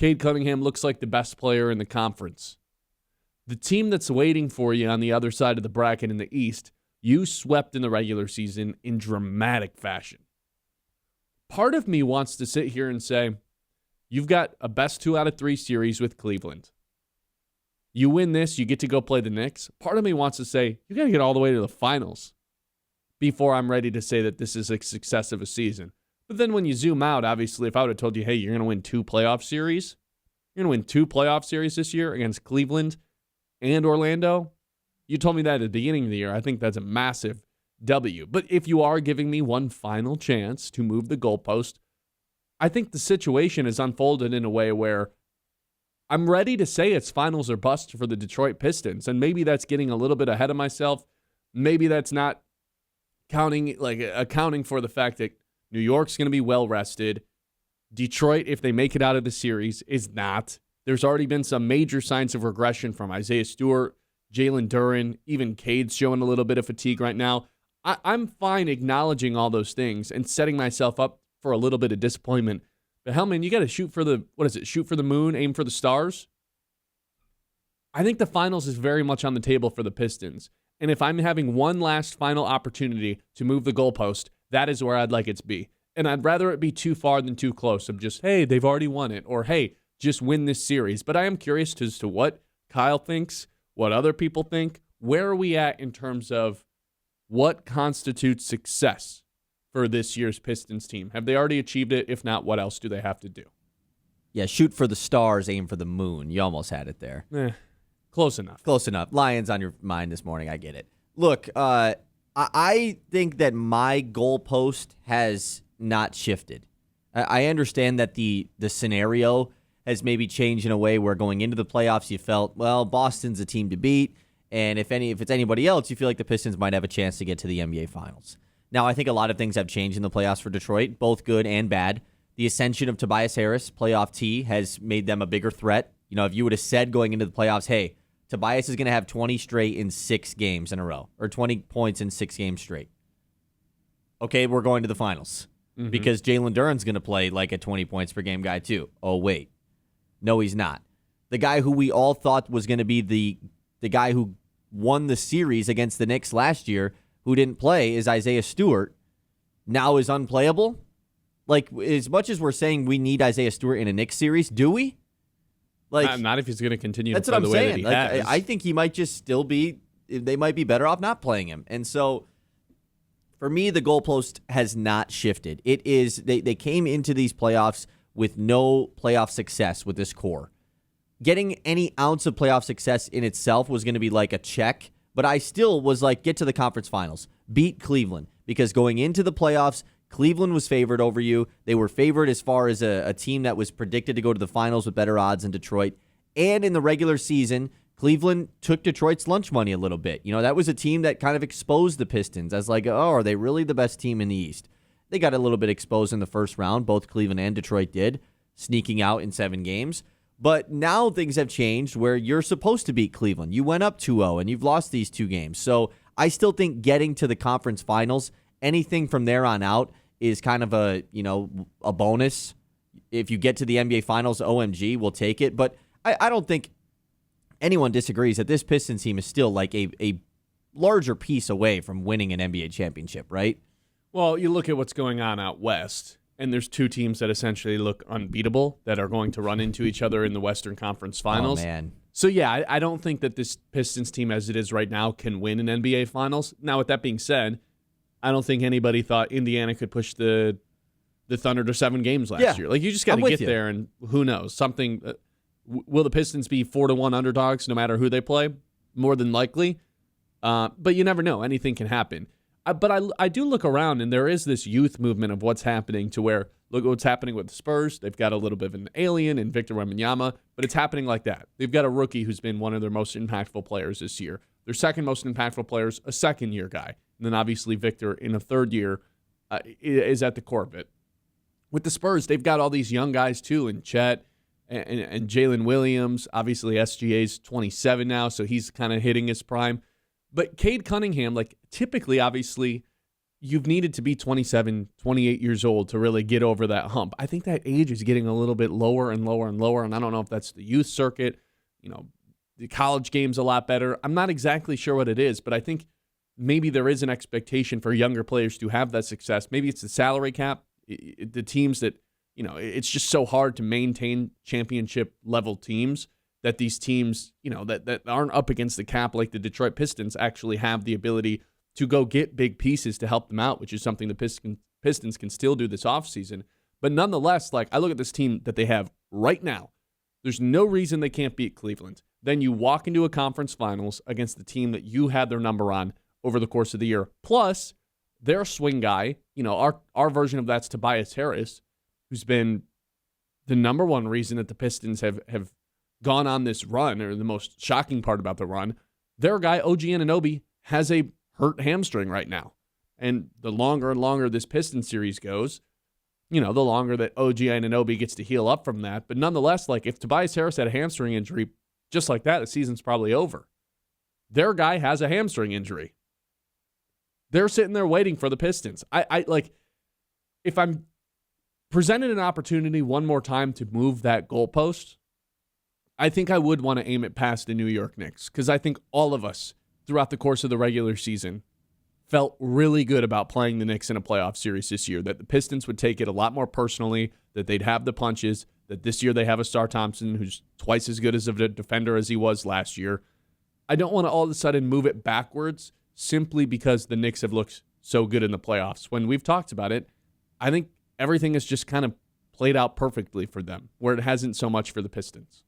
Cade Cunningham looks like the best player in the conference. The team that's waiting for you on the other side of the bracket in the East, you swept in the regular season in dramatic fashion. Part of me wants to sit here and say, you've got a best 2 out of 3 series with Cleveland. You win this, you get to go play the Knicks. Part of me wants to say, you got to get all the way to the finals before I'm ready to say that this is a success of a season. But then when you zoom out, obviously, if I would have told you, hey, you're going to win 2 playoff series, you're going to win 2 playoff series this year against Cleveland and Orlando, you told me that at the beginning of the year. I think that's a massive W. But if you are giving me one final chance to move the goalpost, I think the situation is unfolded in a way where I'm ready to say it's finals or bust for the Detroit Pistons. And maybe that's getting a little bit ahead of myself. Maybe that's not accounting for the fact that New York's going to be well rested. Detroit, if they make it out of the series, is not. There's already been some major signs of regression from Isaiah Stewart, Jalen Duren, even Cade's showing a little bit of fatigue right now. I'm fine acknowledging all those things and setting myself up for a little bit of disappointment. But Hellman, you got to shoot for the moon, aim for the stars? I think the finals is very much on the table for the Pistons. And if I'm having one last final opportunity to move the goalpost, that is where I'd like it to be. And I'd rather it be too far than too close of just, hey, they've already won it, or hey, just win this series. But I am curious as to what Kyle thinks, what other people think. Where are we at in terms of what constitutes success for this year's Pistons team? Have they already achieved it? If not, what else do they have to do? Yeah, shoot for the stars, aim for the moon. You almost had it there. Close enough. Close enough. Lions on your mind this morning. I get it. Look, I think that my goalpost has not shifted. I understand that the scenario has maybe changed in a way where going into the playoffs you felt, well, Boston's a team to beat, and if it's anybody else, you feel like the Pistons might have a chance to get to the NBA Finals. Now, I think a lot of things have changed in the playoffs for Detroit, both good and bad. The ascension of Tobias Harris, playoff T, has made them a bigger threat. You know, if you would have said going into the playoffs, hey, Tobias is going to have 20 straight in 6 games in a row, or 20 points in 6 games straight. Okay, we're going to the finals because Jalen Duren's going to play like a 20 points per game guy too. Oh, wait. No, he's not. The guy who we all thought was going to be the guy who won the series against the Knicks last year, who didn't play, is Isaiah Stewart, now is unplayable. Like, as much as we're saying we need Isaiah Stewart in a Knicks series, do we? Like, not if he's going to continue to that's play what I'm the way saying. that he has. I think he might just still be, they might be better off not playing him. And so, for me, the goalpost has not shifted. It is, they came into these playoffs with no playoff success with this core. Getting any ounce of playoff success in itself was going to be like a check, but I still was like, get to the conference finals. Beat Cleveland, because going into the playoffs, Cleveland was favored over you. They were favored as far as a team that was predicted to go to the finals with better odds than Detroit. And in the regular season, Cleveland took Detroit's lunch money a little bit. You know, that was a team that kind of exposed the Pistons as like, oh, are they really the best team in the East? They got a little bit exposed in the first round. Both Cleveland and Detroit did, sneaking out in 7 games. But now things have changed where you're supposed to beat Cleveland. You went up 2-0 and you've lost these 2 games. So I still think getting to the conference finals, anything from there on out is kind of a bonus. If you get to the NBA Finals, OMG, we'll take it. But I don't think anyone disagrees that this Pistons team is still like a larger piece away from winning an NBA championship, right? Well, you look at what's going on out west, and there's 2 teams that essentially look unbeatable that are going to run into each other in the Western Conference Finals. Oh, man. So, yeah, I don't think that this Pistons team as it is right now can win an NBA Finals. Now, with that being said, I don't think anybody thought Indiana could push the Thunder to 7 games last year. Like, you just got to get there, and who knows? Something will the Pistons be 4-1 underdogs no matter who they play? More than likely. But you never know. Anything can happen. But I do look around, and there is this youth movement of what's happening to where, look at what's happening with the Spurs. They've got a little bit of an alien in Victor Wembanyama, but it's happening like that. They've got a rookie who's been one of their most impactful players this year. Their second most impactful player is a second-year guy. And then obviously Victor in a third year is at the core of it. With the Spurs, they've got all these young guys too, and Chet and Jalen Williams. Obviously SGA's 27 now, so he's kind of hitting his prime. But Cade Cunningham, like typically, obviously, you've needed to be 27, 28 years old to really get over that hump. I think that age is getting a little bit lower and lower and lower, and I don't know if that's the youth circuit. The college game's a lot better. I'm not exactly sure what it is, but I think maybe there is an expectation for younger players to have that success. Maybe it's the salary cap. The teams that, it's just so hard to maintain championship-level teams that these teams, that aren't up against the cap like the Detroit Pistons actually have the ability to go get big pieces to help them out, which is something the Pistons can still do this offseason. But nonetheless, I look at this team that they have right now. There's no reason they can't beat Cleveland. Then you walk into a conference finals against the team that you had their number on over the course of the year. Plus, their swing guy, our version of that's Tobias Harris, who's been the number one reason that the Pistons have gone on this run, or the most shocking part about the run. Their guy, OG Anunoby, has a hurt hamstring right now. And the longer and longer this Pistons series goes, the longer that OG Anunoby gets to heal up from that. But nonetheless, if Tobias Harris had a hamstring injury, just like that, the season's probably over. Their guy has a hamstring injury. They're sitting there waiting for the Pistons. If I'm presented an opportunity one more time to move that goalpost, I think I would want to aim it past the New York Knicks, because I think all of us throughout the course of the regular season felt really good about playing the Knicks in a playoff series this year, that the Pistons would take it a lot more personally, that they'd have the punches, that this year they have a Star Thompson who's twice as good as a defender as he was last year. I don't want to all of a sudden move it backwards simply because the Knicks have looked so good in the playoffs. When we've talked about it, I think everything has just kind of played out perfectly for them, where it hasn't so much for the Pistons.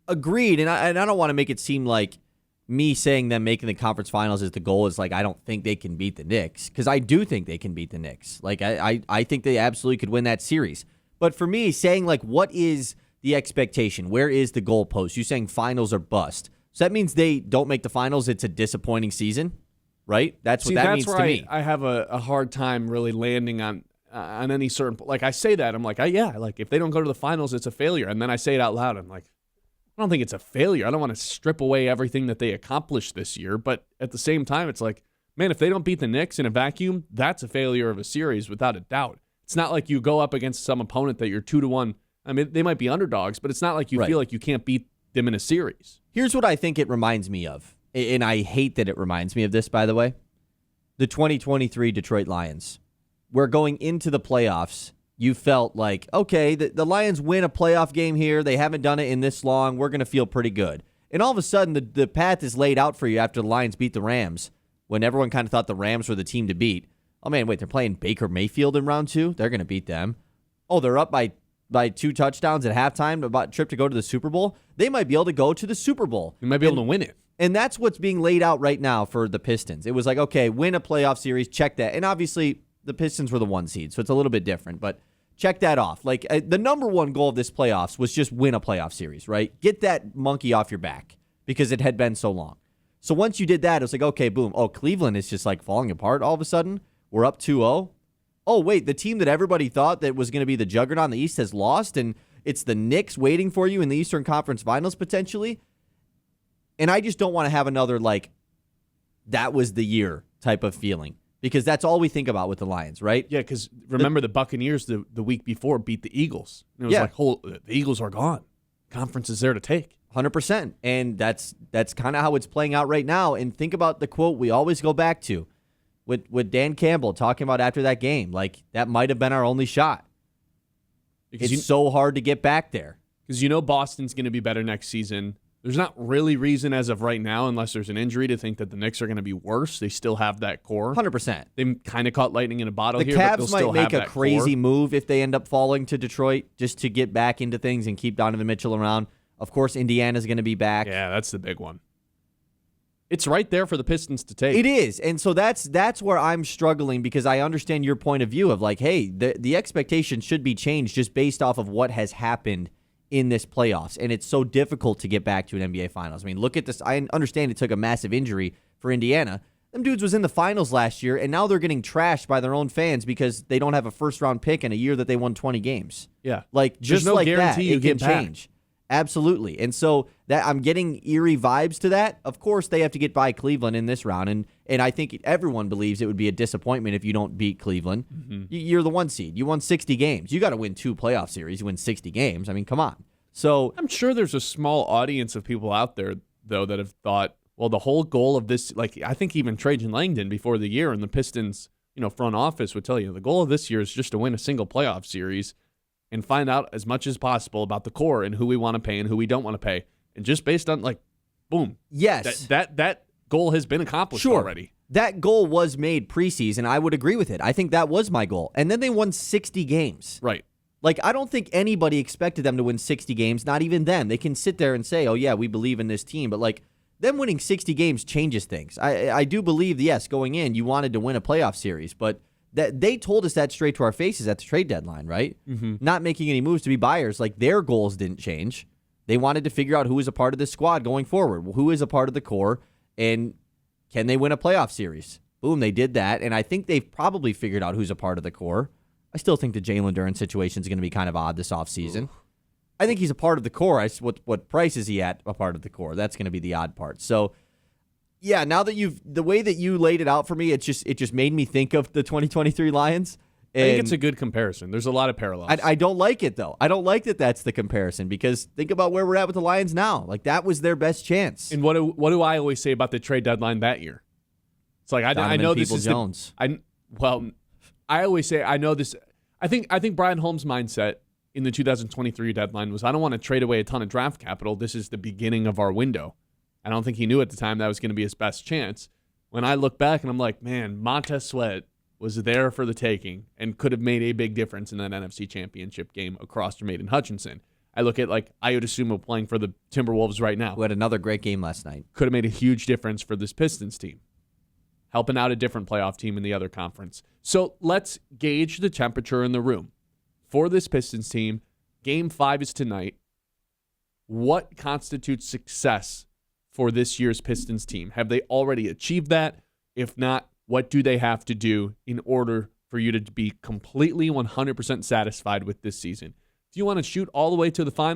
Agreed, and I don't want to make it seem like me saying them making the conference finals is the goal is I don't think they can beat the Knicks, because I do think they can beat the Knicks. I think they absolutely could win that series. But for me, saying what is the expectation? Where is the goalpost? You saying finals or bust? So that means they don't make the finals. It's a disappointing season, right? That's what that means to me. I have a hard time really landing on any certain. I say that I'm if they don't go to the finals, it's a failure. And then I say it out loud. I'm I don't think it's a failure. I don't want to strip away everything that they accomplished this year. But at the same time, it's man, if they don't beat the Knicks in a vacuum, that's a failure of a series without a doubt. It's not like you go up against some opponent that you're 2-1. I mean, they might be underdogs, but it's not like you feel like you can't beat them in a series. Here's what I think it reminds me of, and I hate that it reminds me of this, by the way. The 2023 Detroit Lions. We're going into the playoffs. You felt okay, the Lions win a playoff game here. They haven't done it in this long. We're going to feel pretty good. And all of a sudden, the path is laid out for you after the Lions beat the Rams, when everyone kind of thought the Rams were the team to beat. Oh, man, wait, they're playing Baker Mayfield in round 2? They're going to beat them. Oh, they're up by 2 touchdowns at halftime, about trip to go to the Super Bowl. They might be able to go to the Super Bowl. They might be able to win it. And that's what's being laid out right now for the Pistons. It was okay, win a playoff series, check that. And obviously, the Pistons were the 1 seed, so it's a little bit different. But check that off. The number one goal of this playoffs was just win a playoff series, right? Get that monkey off your back, because it had been so long. So once you did that, it was okay, boom. Oh, Cleveland is just falling apart all of a sudden. We're up 2-0. Oh, wait, the team that everybody thought that was going to be the juggernaut in the East has lost, and it's the Knicks waiting for you in the Eastern Conference Finals potentially. And I just don't want to have another, that was the year type of feeling, because that's all we think about with the Lions, right? Yeah, because remember the Buccaneers the week before beat the Eagles. And it was the Eagles are gone. Conference is there to take. 100%. And that's kind of how it's playing out right now. And think about the quote we always go back to with Dan Campbell talking about after that game. That might have been our only shot. Because it's so hard to get back there. Because Boston's going to be better next season. There's not really reason as of right now, unless there's an injury, to think that the Knicks are going to be worse. They still have that core. 100%. They kind of caught lightning in a bottle here, but they'll still might make have a that crazy core. move if they end up falling to Detroit, just to get back into things and keep Donovan Mitchell around. Of course, Indiana's going to be back. Yeah, that's the big one. It's right there for the Pistons to take. It is. And so that's where I'm struggling, because I understand your point of view of hey, the expectation should be changed just based off of what has happened in this playoffs. And it's so difficult to get back to an NBA Finals. I mean, look at this. I understand it took a massive injury for Indiana. Them dudes was in the finals last year, and now they're getting trashed by their own fans because they don't have a first-round pick in a year that they won 20 games. Yeah. Just no like guarantee that, you it can get back. change. Absolutely. And so that I'm getting eerie vibes to that. Of course, they have to get by Cleveland in this round. And I think everyone believes it would be a disappointment if you don't beat Cleveland. Mm-hmm. You're the 1 seed. You won 60 games. You got to win 2 playoff series. You win 60 games. I mean, come on. So I'm sure there's a small audience of people out there, though, that have thought, well, the whole goal of this, like I think even Trajan Langdon before the year and the Pistons, front office would tell you the goal of this year is just to win a single playoff series and find out as much as possible about the core and who we want to pay and who we don't want to pay. And just based on boom. Yes. That goal has been accomplished already. That goal was made preseason. I would agree with it. I think that was my goal. And then they won 60 games. Right. I don't think anybody expected them to win 60 games, not even them. They can sit there and say, oh, yeah, we believe in this team. But, them winning 60 games changes things. I do believe, yes, going in, you wanted to win a playoff series. But that they told us that straight to our faces at the trade deadline, right? Mm-hmm. Not making any moves to be buyers. Their goals didn't change. They wanted to figure out who is a part of this squad going forward, who is a part of the core, and can they win a playoff series? Boom, they did that. And I think they've probably figured out who's a part of the core. I still think the Jalen Duren situation is going to be kind of odd this offseason. I think he's a part of the core. What price is he at a part of the core? That's going to be the odd part. So, yeah, now that the way that you laid it out for me, it just made me think of the 2023 Lions. I think it's a good comparison. There's a lot of parallels. I don't like it, though. I don't like that that's the comparison because think about where we're at with the Lions now. That was their best chance. And what do I always say about the trade deadline that year? It's I know this is Jones. I always say I know this. I think Brian Holmes' mindset in the 2023 deadline was I don't want to trade away a ton of draft capital. This is the beginning of our window. I don't think he knew at the time that was going to be his best chance. When I look back and I'm like, man, Montez Sweat was there for the taking and could have made a big difference in that NFC Championship game across from Aiden Hutchinson. I look at Ayo Dosunmu playing for the Timberwolves right now. Who had another great game last night. Could have made a huge difference for this Pistons team, helping out a different playoff team in the other conference. So let's gauge the temperature in the room. For this Pistons team, Game 5 is tonight. What constitutes success for this year's Pistons team? Have they already achieved that? If not, what do they have to do in order for you to be completely 100% satisfied with this season? If you want to shoot all the way to the final,